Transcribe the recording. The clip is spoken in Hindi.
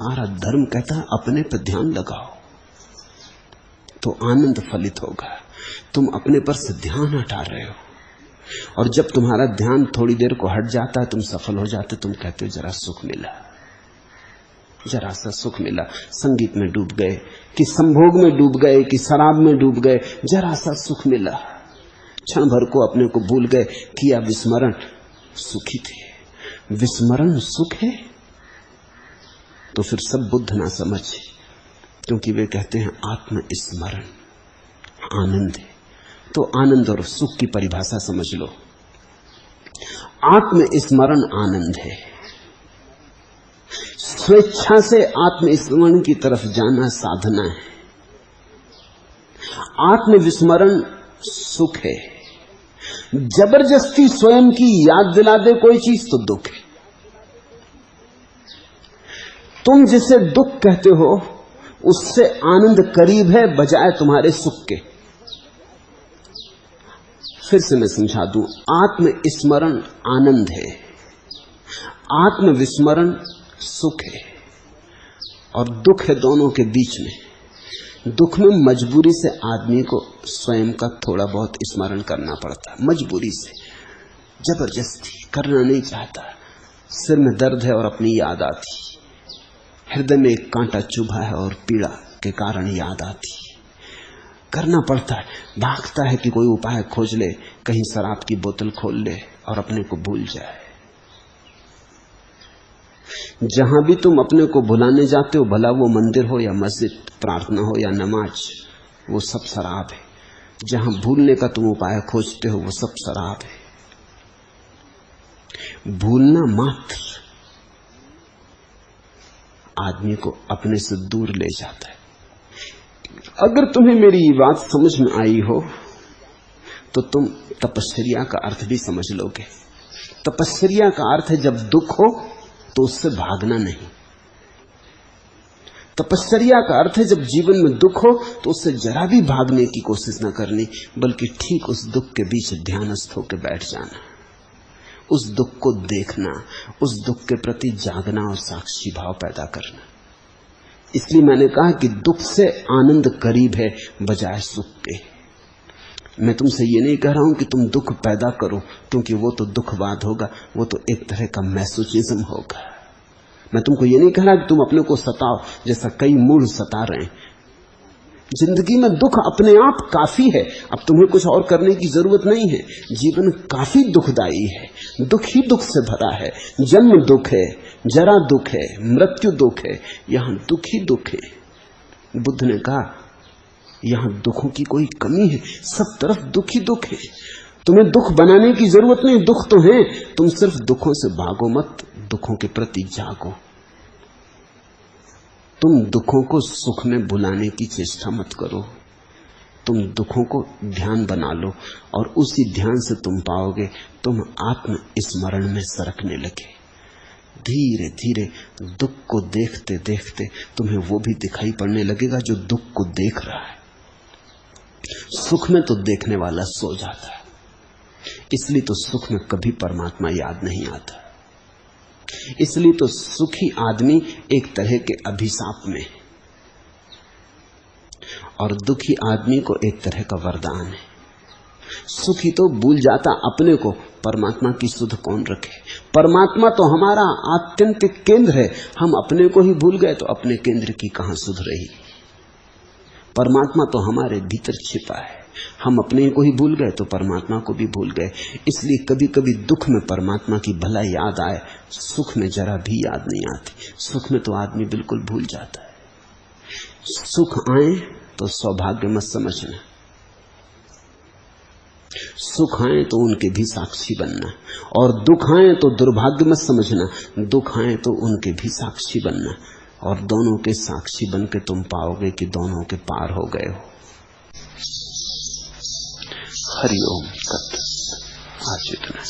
हमारा धर्म कहता है अपने पर ध्यान लगाओ तो आनंद फलित होगा। तुम अपने पर से ध्यान हटा रहे हो, और जब तुम्हारा ध्यान थोड़ी देर को हट जाता है, तुम सफल हो जाते, तुम कहते हो जरा सुख मिला, जरा सा सुख मिला। संगीत में डूब गए कि संभोग में डूब गए कि शराब में डूब गए, जरा सा सुख मिला, क्षण भर को अपने को भूल गए, किया विस्मरण, सुखी थे। विस्मरण सुख है तो फिर सब बुद्ध ना समझ, क्योंकि वे कहते हैं आत्म स्मरण आनंद है। तो आनंद और सुख की परिभाषा समझ लो। आत्म स्मरण आनंद है। स्वेच्छा से आत्म स्मरण की तरफ जाना साधना है। आत्म विस्मरण सुख है। जबरदस्ती स्वयं की याद दिला दे कोई चीज तो दुख है। तुम जिसे दुख कहते हो उससे आनंद करीब है बजाय तुम्हारे सुख के। फिर से मैं समझा दूं, आत्म स्मरण आनंद है, आत्म विस्मरण सुख है, और दुख है दोनों के बीच में। दुख में मजबूरी से आदमी को स्वयं का थोड़ा बहुत स्मरण करना पड़ता है, मजबूरी से, जबरदस्ती करना नहीं चाहता। सिर में दर्द है और अपनी याद आती, हृदय में एक कांटा चुभा है और पीड़ा के कारण याद आती, करना पड़ता है। भागता है कि कोई उपाय खोज ले, कहीं शराब की बोतल खोल ले और अपने को भूल जाए। जहां भी तुम अपने को भुलाने जाते हो, भला वो मंदिर हो या मस्जिद, प्रार्थना हो या नमाज, वो सब शराब है। जहां भूलने का तुम उपाय खोजते हो वो सब शराब है। भूलना मात्र आदमी को अपने से दूर ले जाता है। अगर तुम्हें मेरी ये बात समझ में आई हो तो तुम तपश्चर्या का अर्थ भी समझ लोगे। तपश्चर्या का अर्थ है जब दुख हो तो उससे भागना नहीं। तपश्चर्या का अर्थ है जब जीवन में दुख हो तो उससे जरा भी भागने की कोशिश न करनी, बल्कि ठीक उस दुख के बीच ध्यानस्थ होकर बैठ जाना, उस दुख को देखना, उस दुख के प्रति जागना और साक्षी भाव पैदा करना। इसलिए मैंने कहा कि दुख से आनंद करीब है बजाय सुख के। मैं तुमसे ये नहीं कह रहा हूं कि तुम दुख पैदा करो, क्योंकि वो तो दुखवाद होगा, वो तो एक तरह का मैसोचिज्म होगा। मैं तुमको ये नहीं कह रहा कि तुम अपने को सताओ, जैसा कई मूढ़ सता रहे हैं। जिंदगी में दुख अपने आप काफी है, अब तुम्हें कुछ और करने की जरूरत नहीं है। जीवन काफी दुखदाई है, दुख ही दुख से भरा है। जन्म दुख है, जरा दुख है, मृत्यु दुख है, यहां दुख ही दुख है। बुद्ध ने कहा यहां दुखों की कोई कमी है, सब तरफ दुख ही दुख है। तुम्हें दुख बनाने की जरूरत नहीं, दुख तो है, तुम सिर्फ दुखों से भागो मत, दुखों के प्रति जागो। तुम दुखों को सुख में भुलाने की चेष्टा मत करो, तुम दुखों को ध्यान बना लो, और उसी ध्यान से तुम पाओगे तुम आत्म स्मरण में सरकने लगे। धीरे धीरे दुख को देखते देखते तुम्हें वो भी दिखाई पड़ने लगेगा जो दुख को देख रहा है। सुख में तो देखने वाला सो जाता है, इसलिए तो सुख में कभी परमात्मा याद नहीं आता। इसलिए तो सुखी आदमी एक तरह के अभिशाप में, और दुखी आदमी को एक तरह का वरदान है। सुखी तो भूल जाता अपने को, परमात्मा की सुध कौन रखे। परमात्मा तो हमारा आत्यंतिक केंद्र है, हम अपने को ही भूल गए तो अपने केंद्र की कहां सुध रही। परमात्मा तो हमारे भीतर छिपा है, हम अपने को ही भूल गए तो परमात्मा को भी भूल गए। इसलिए कभी कभी दुख में परमात्मा की भला याद आए, सुख में जरा भी याद नहीं आती। सुख में तो आदमी बिल्कुल भूल जाता है। सुख आए तो सौभाग्य मत समझना, सुख आए तो उनके भी साक्षी बनना, और दुख आए तो दुर्भाग्य मत समझना, दुख आए तो उनके भी साक्षी बनना, और दोनों के साक्षी बन के तुम पाओगे कि दोनों के पार हो गए हो। हरि ओम तत्सत। आज इतना।